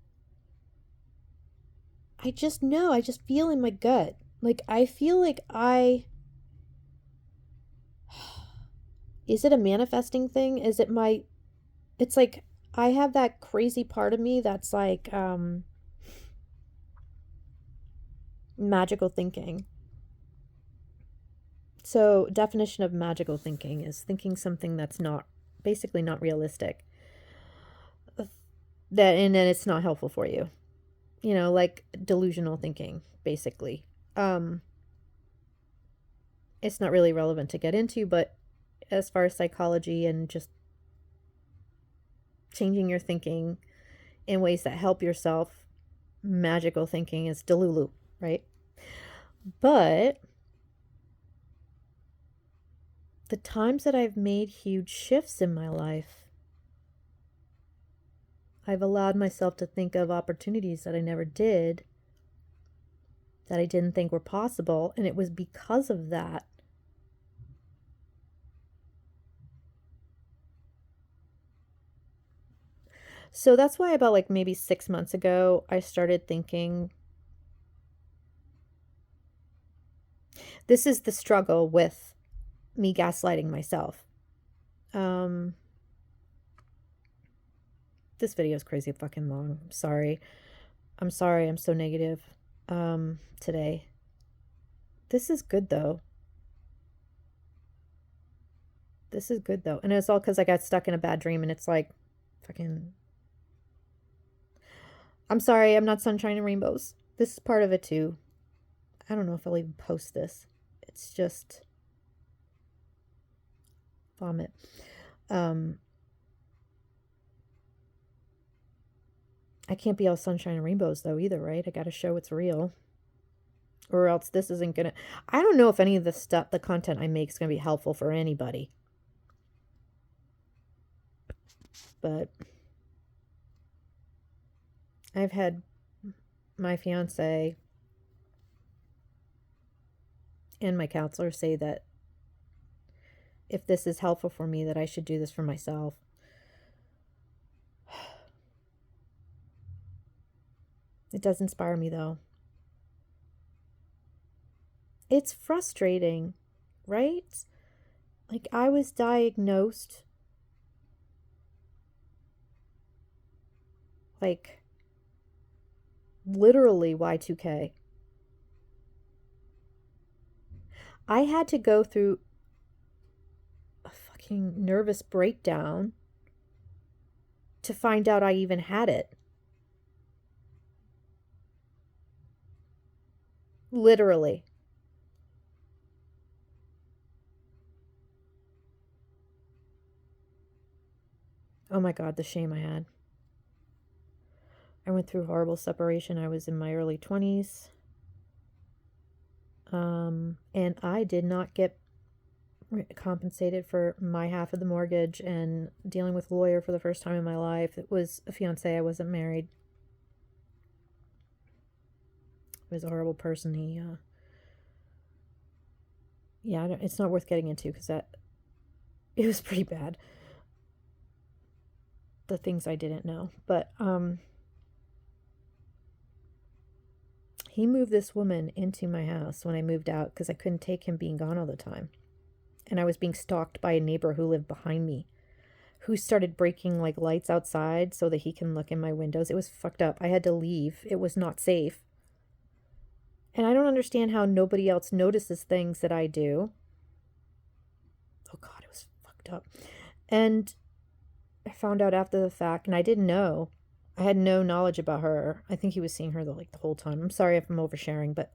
A: I just know. I just feel in my gut. Like, I feel like is it a manifesting thing? Is it it's like I have that crazy part of me that's like, magical thinking. So, definition of magical thinking is thinking something that's basically not realistic. And then it's not helpful for you. Like delusional thinking, basically. It's not really relevant to get into, but as far as psychology and just changing your thinking in ways that help yourself, magical thinking is delulu, right? But the times that I've made huge shifts in my life, I've allowed myself to think of opportunities that I never did, that I didn't think were possible, and it was because of that. So that's why about like maybe 6 months ago, I started thinking, this is the struggle with me gaslighting myself. This video is crazy fucking long. I'm sorry. I'm so negative today. This is good though. And it's all because I got stuck in a bad dream, and it's like fucking. I'm sorry, I'm not sunshine and rainbows. This is part of it too. I don't know if I'll even post this. It's just vomit. I can't be all sunshine and rainbows though either, right? I gotta show it's real. Or else this isn't gonna. I don't know if any of the content I make is gonna be helpful for anybody. But I've had my fiance and my counselor say that if this is helpful for me, that I should do this for myself. It does inspire me though. It's frustrating, right? Like, I was diagnosed like literally Y2K. I had to go through a fucking nervous breakdown to find out I even had it. Literally. Oh my God, the shame I had. I went through horrible separation. I was in my early 20s. And I did not get compensated for my half of the mortgage and dealing with a lawyer for the first time in my life. It was a fiance. I wasn't married. He was a horrible person. It's not worth getting into because it was pretty bad. The things I didn't know. But he moved this woman into my house when I moved out because I couldn't take him being gone all the time. And I was being stalked by a neighbor who lived behind me, who started breaking like lights outside so that he can look in my windows. It was fucked up. I had to leave. It was not safe. And I don't understand how nobody else notices things that I do. Oh God, it was fucked up. And I found out after the fact, and I didn't know. I had no knowledge about her. I think he was seeing her the whole time. I'm sorry if I'm oversharing, but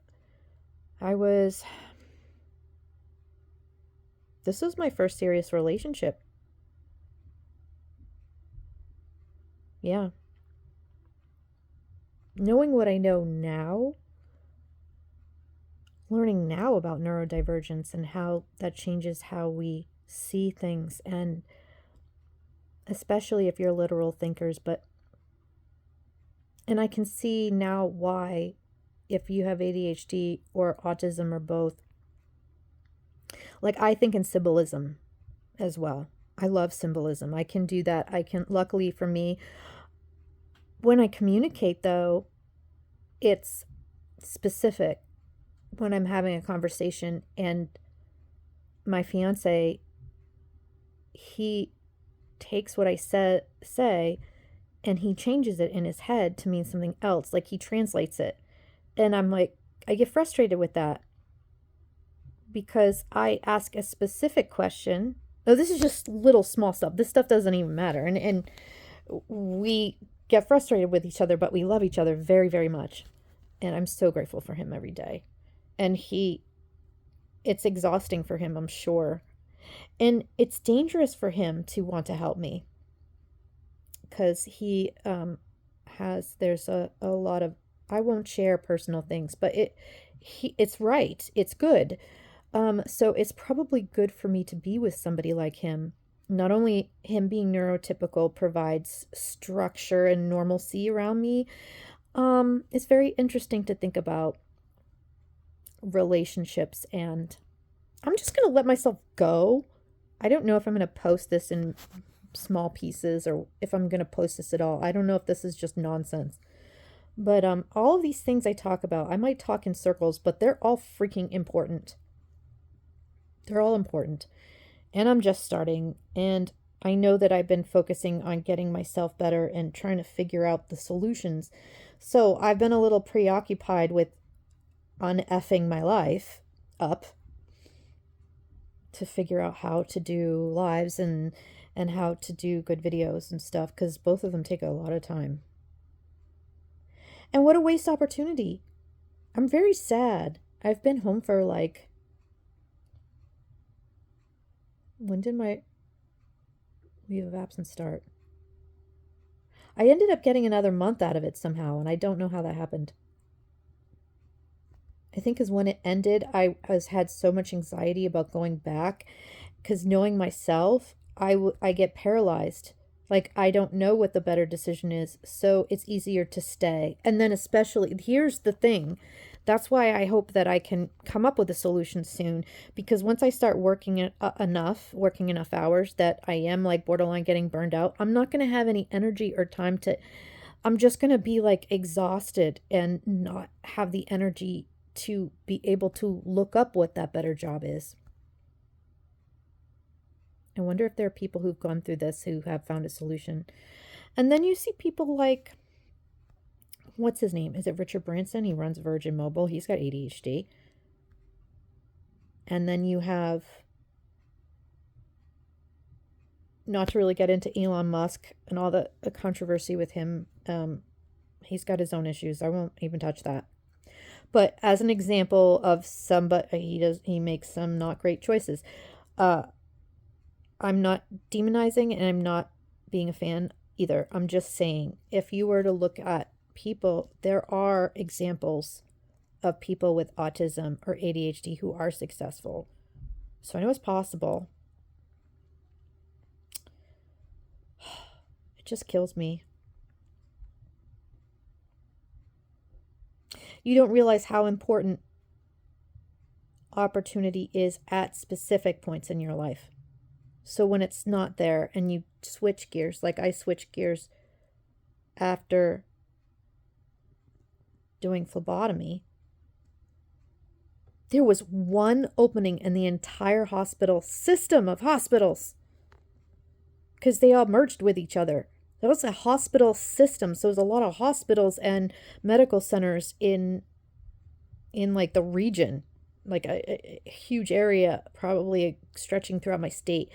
A: this was my first serious relationship. Yeah. Knowing what I know now, learning now about neurodivergence and how that changes how we see things, and especially if you're literal thinkers, and I can see now why, if you have ADHD or autism or both, like I think in symbolism as well. I love symbolism. I can do that. Luckily for me, when I communicate though, it's specific. When I'm having a conversation and my fiance, he takes what I say and he changes it in his head to mean something else. Like he translates it. And I'm like, I get frustrated with that because I ask a specific question. Oh, this is just little small stuff. This stuff doesn't even matter. And we get frustrated with each other, but we love each other very, very much. And I'm so grateful for him every day. And it's exhausting for him, I'm sure. And it's dangerous for him to want to help me. Because he there's a lot of, I won't share personal things, but it's right. It's good. So it's probably good for me to be with somebody like him. Not only him being neurotypical provides structure and normalcy around me. It's very interesting to think about relationships, and I'm just going to let myself go. I don't know if I'm going to post this in small pieces or if I'm going to post this at all. I don't know if this is just nonsense. But all of these things I talk about, I might talk in circles, but they're all freaking important. They're all important. And I'm just starting. And I know that I've been focusing on getting myself better and trying to figure out the solutions. So I've been a little preoccupied with un-effing my life up to figure out how to do lives and how to do good videos and stuff, because both of them take a lot of time. And what a waste opportunity. I'm very sad. I've been home for when did my leave of absence start? I ended up getting another month out of it somehow, and I don't know how that happened. I think because when it ended, I had so much anxiety about going back, because knowing myself, I get paralyzed. Like, I don't know what the better decision is, so it's easier to stay. And then especially, here's the thing. That's why I hope that I can come up with a solution soon, because once I start working enough hours that I am like borderline getting burned out, I'm not going to have any energy or time I'm just going to be like exhausted and not have the energy to be able to look up what that better job is. I wonder if there are people who've gone through this who have found a solution. And then you see people like, what's his name? Is it Richard Branson? He runs Virgin Mobile. He's got ADHD. And then you have, not to really get into Elon Musk and all the controversy with him. He's got his own issues. I won't even touch that. But as an example of somebody, he makes some not great choices. I'm not demonizing and I'm not being a fan either. I'm just saying, if you were to look at people, there are examples of people with autism or ADHD who are successful. So I know it's possible. It just kills me. You don't realize how important opportunity is at specific points in your life. So when it's not there and you switch gears, like I switched gears after doing phlebotomy, there was one opening in the entire hospital system of hospitals because they all merged with each other. That was a hospital system, so there's a lot of hospitals and medical centers in like the region, like a huge area, probably stretching throughout my state.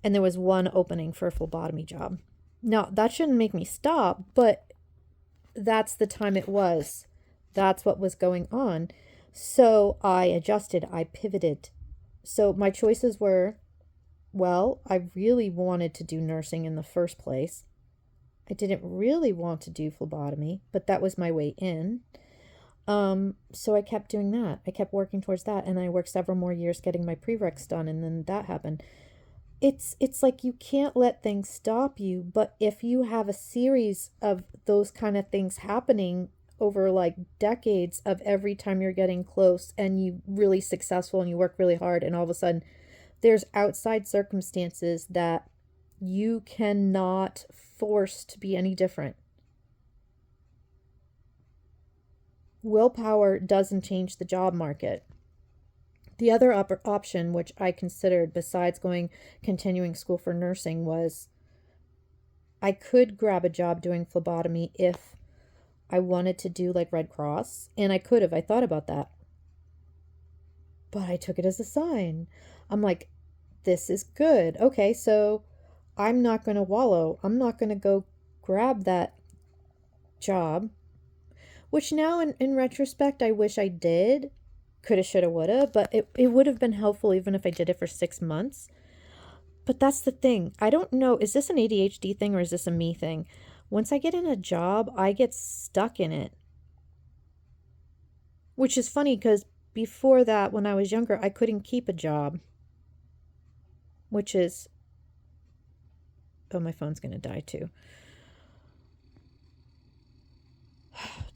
A: And there was one opening for a phlebotomy job. Now, that shouldn't make me stop, but that's the time it was. That's what was going on. So I adjusted, I pivoted. So my choices were, well, I really wanted to do nursing in the first place. I didn't really want to do phlebotomy, but that was my way in. So I kept doing that. I kept working towards that, and I worked several more years getting my prereqs done, and then that happened. It's like you can't let things stop you, but if you have a series of those kind of things happening over like decades of every time you're getting close and you really successful and you work really hard, and all of a sudden there's outside circumstances that you cannot force to be any different. Willpower doesn't change the job market. The other option, which I considered besides continuing school for nursing, was I could grab a job doing phlebotomy if I wanted to do like Red Cross, and I could have. I thought about that. But I took it as a sign. I'm like, this is good. Okay, so I'm not going to wallow. I'm not going to go grab that job, which now in retrospect, I wish I did. Coulda, shoulda, woulda, but it would have been helpful even if I did it for 6 months. But that's the thing. I don't know. Is this an ADHD thing or is this a me thing? Once I get in a job, I get stuck in it. Which is funny because before that, when I was younger, I couldn't keep a job. Which is... Oh, my phone's going to die too.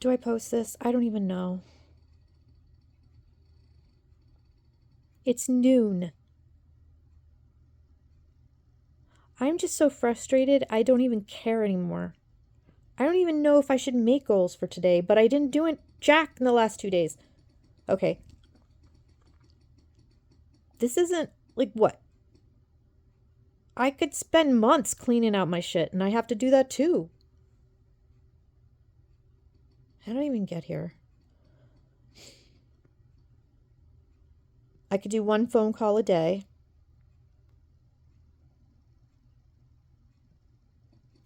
A: Do I post this? I don't even know. It's noon. I'm just so frustrated, I don't even care anymore. I don't even know if I should make goals for today, but I didn't do it jack in the last 2 days. Okay. This isn't, like, what? I could spend months cleaning out my shit, and I have to do that too. How did I even get here? I could do one phone call a day.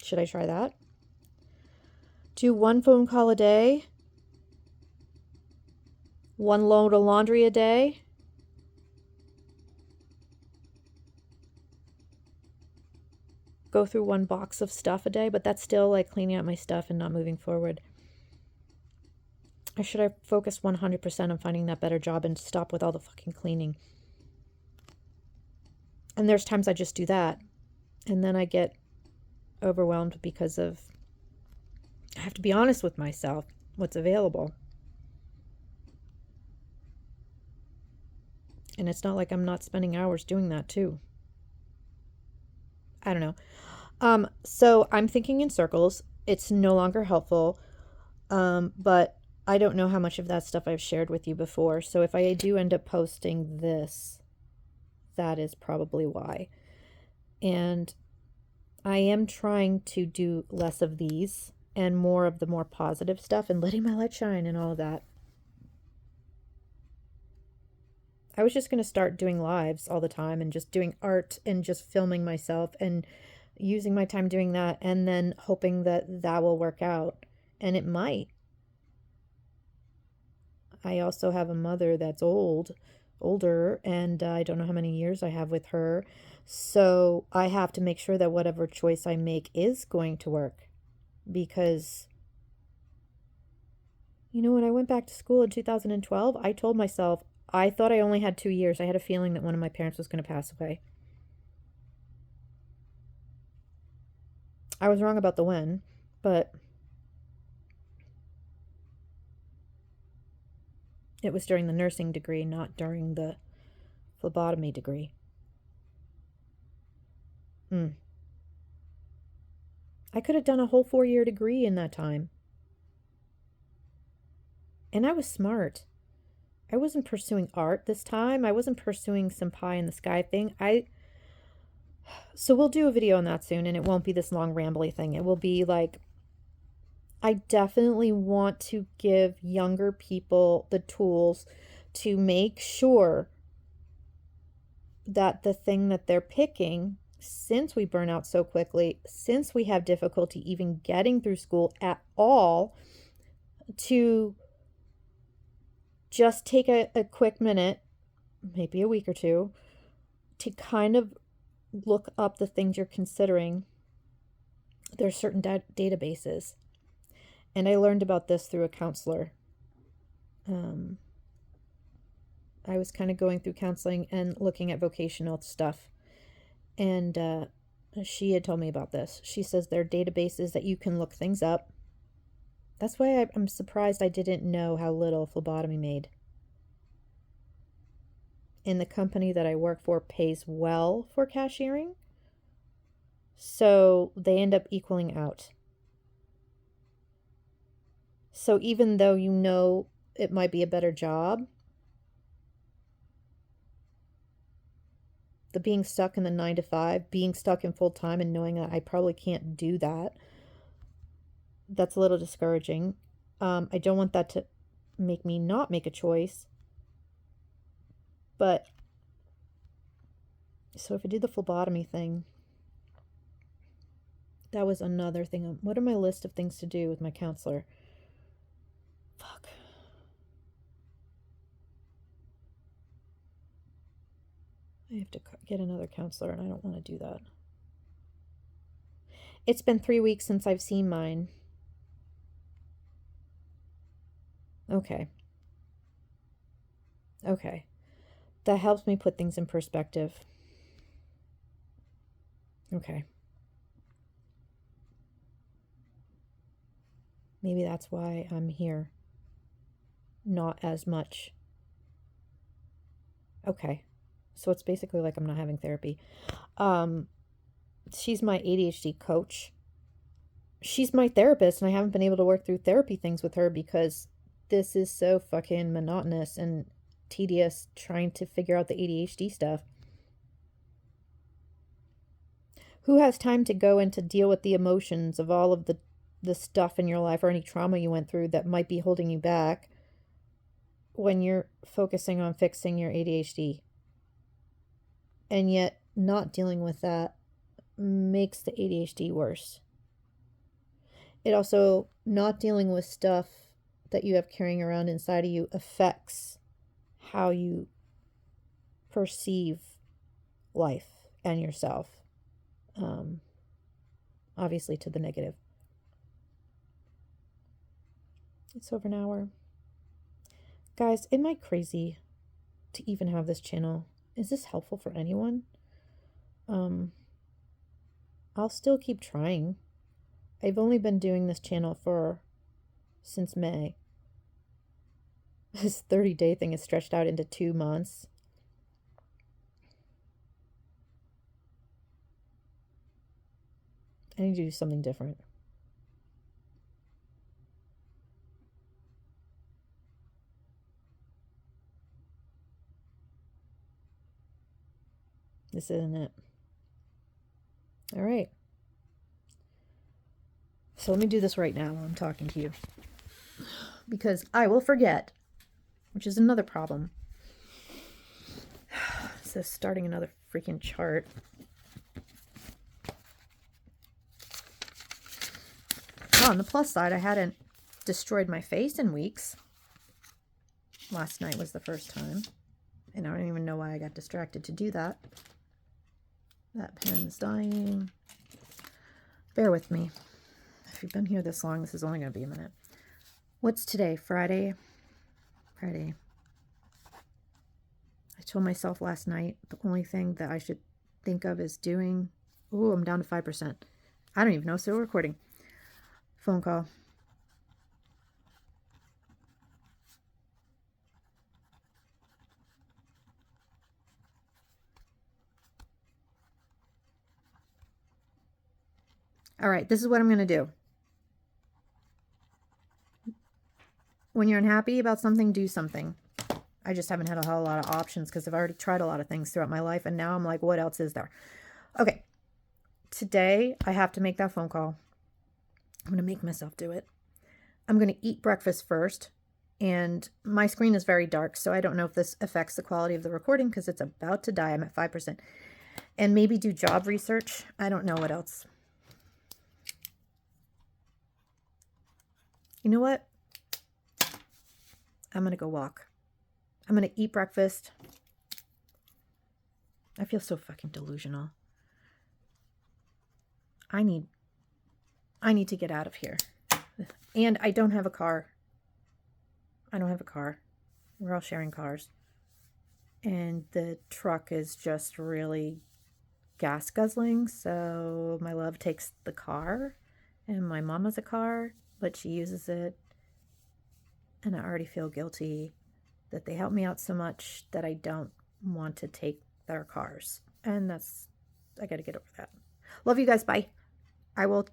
A: Should I try that? Do one phone call a day. One load of laundry a day. Go through one box of stuff a day, but that's still like cleaning out my stuff and not moving forward. Or should I focus 100% on finding that better job and stop with all the fucking cleaning? And there's times I just do that. And then I get overwhelmed because of... I have to be honest with myself. What's available. And it's not like I'm not spending hours doing that too. I don't know. So I'm thinking in circles. It's no longer helpful. But I don't know how much of that stuff I've shared with you before. So if I do end up posting this, that is probably why. And I am trying to do less of these and more of the more positive stuff and letting my light shine and all of that. I was just going to start doing lives all the time and just doing art and just filming myself and using my time doing that and then hoping that that will work out. And it might. I also have a mother that's older, and I don't know how many years I have with her. So I have to make sure that whatever choice I make is going to work. Because, you know, when I went back to school in 2012, I told myself I thought I only had 2 years. I had a feeling that one of my parents was going to pass away. I was wrong about the when, but it was during the nursing degree, not during the phlebotomy degree. I could have done a whole 4-year degree in that time. And I was smart. I wasn't pursuing art this time. I wasn't pursuing some pie in the sky thing. So we'll do a video on that soon, and it won't be this long rambly thing. It will be like, I definitely want to give younger people the tools to make sure that the thing that they're picking, since we burn out so quickly, since we have difficulty even getting through school at all, to just take a quick minute, maybe a week or two, to kind of look up the things you're considering. There's certain databases. And I learned about this through a counselor. I was kind of going through counseling and looking at vocational stuff. And she had told me about this. She says there are databases that you can look things up. That's why I'm surprised I didn't know how little phlebotomy made. And the company that I work for pays well for cashiering. So they end up equaling out. So even though you know it might be a better job, the being stuck in the 9 to 5, being stuck in full time and knowing that I probably can't do that, that's a little discouraging. I don't want that to make me not make a choice. But, so if I do the phlebotomy thing, that was another thing. What are my list of things to do with my counselor? Fuck. I have to get another counselor, and I don't want to do that. It's been 3 weeks since I've seen mine. Okay. That helps me put things in perspective. Okay. Maybe that's why I'm here. Not as much. Okay. So it's basically like I'm not having therapy. She's my ADHD coach. She's my therapist, and I haven't been able to work through therapy things with her because this is so fucking monotonous and tedious trying to figure out the ADHD stuff. Who has time to go and to deal with the emotions of all of the stuff in your life or any trauma you went through that might be holding you back when you're focusing on fixing your ADHD? And yet not dealing with that makes the ADHD worse. It also, not dealing with stuff that you have carrying around inside of you affects how you perceive life and yourself. Obviously to the negative. It's over an hour. Guys, am I crazy to even have this channel? Is this helpful for anyone? I'll still keep trying. I've only been doing this channel since May. This 30-day thing is stretched out into 2 months. I need to do something different. This isn't it. All right. So let me do this right now while I'm talking to you. Because I will forget, which is another problem. So starting another freaking chart. On the plus side, I hadn't destroyed my face in weeks. Last night was the first time. And I don't even know why I got distracted to do that. That pen's dying. Bear with me. If you've been here this long, this is only going to be a minute. What's today? Friday? I told myself last night the only thing that I should think of is doing. Ooh, I'm down to 5%. I don't even know, still recording. Phone call. All right, this is what I'm going to do. When you're unhappy about something, do something. I just haven't had a whole lot of options because I've already tried a lot of things throughout my life, and now I'm like, what else is there? Okay, today I have to make that phone call. I'm going to make myself do it. I'm going to eat breakfast first, and my screen is very dark, so I don't know if this affects the quality of the recording because it's about to die. I'm at 5%. And maybe do job research. I don't know what else. You know what? I'm going to go walk. I'm going to eat breakfast. I feel so fucking delusional. I need to get out of here. And I don't have a car. I don't have a car. We're all sharing cars. And the truck is just really gas guzzling. So my love takes the car. And my mom has a car, but she uses it. And I already feel guilty that they help me out so much that I don't want to take their cars. And I got to get over that. Love you guys. Bye. I will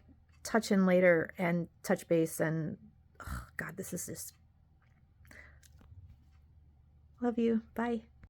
A: touch in later and touch base. And oh God, this is just. Love you. Bye.